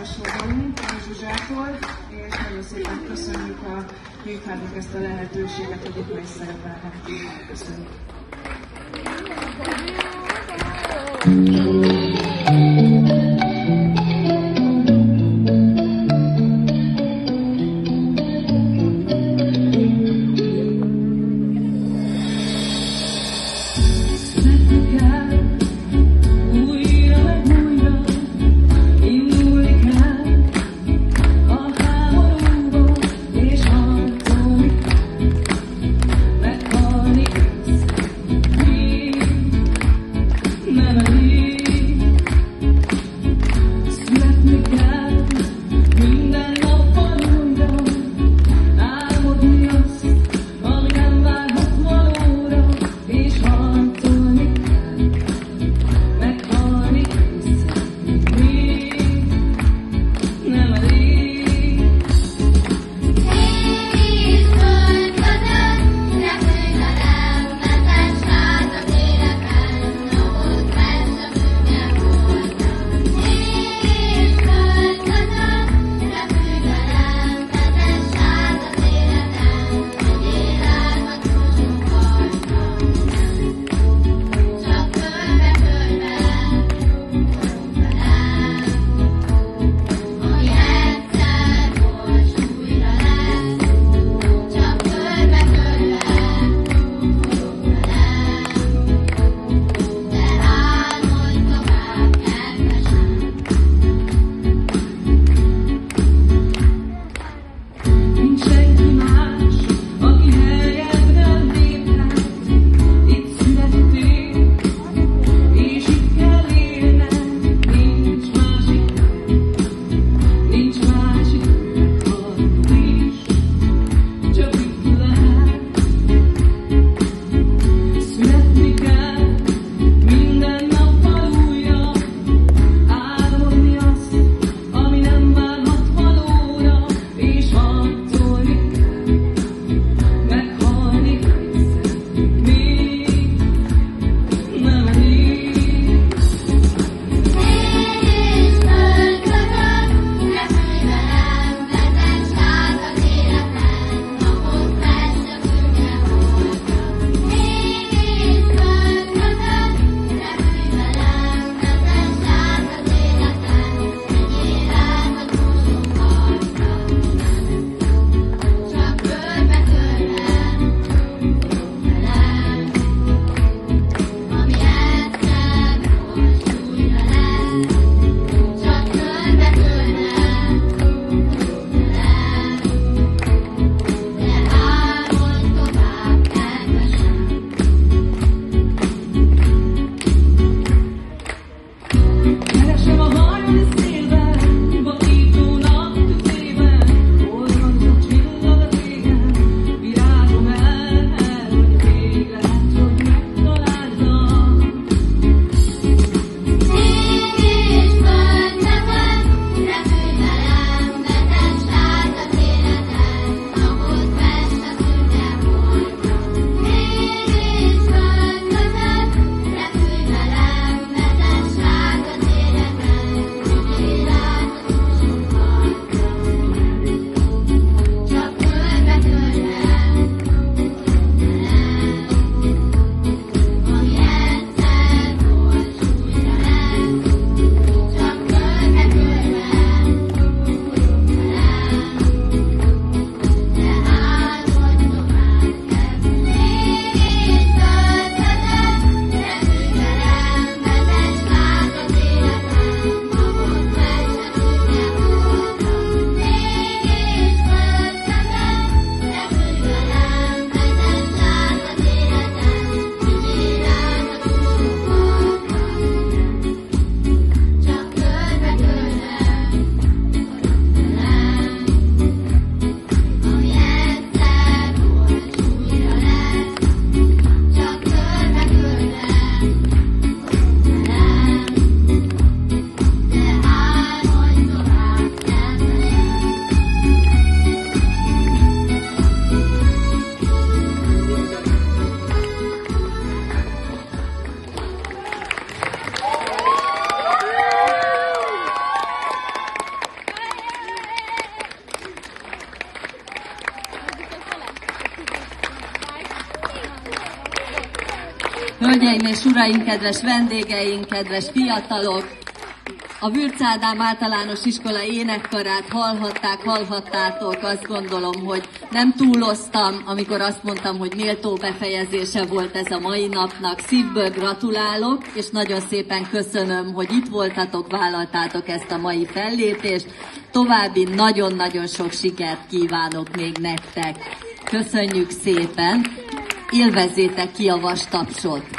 utolsó dalunk a Zsuzsától, és nagyon szépen köszönjük a Nyugvárnak ezt a lehetőséget, hogy itt ma is szerepelhetünk. Köszönjük. Memories Hölgyeim és uraim, kedves vendégeink, kedves fiatalok! A Würz Ádám Általános Iskola énekkarát hallhattátok, azt gondolom, hogy nem túloztam, amikor azt mondtam, hogy méltó befejezése volt ez a mai napnak. Szívből gratulálok, és nagyon szépen köszönöm, hogy itt voltatok, vállaltátok ezt a mai fellépést. További nagyon-nagyon sok sikert kívánok még nektek. Köszönjük szépen, élvezzétek ki a vastapsot!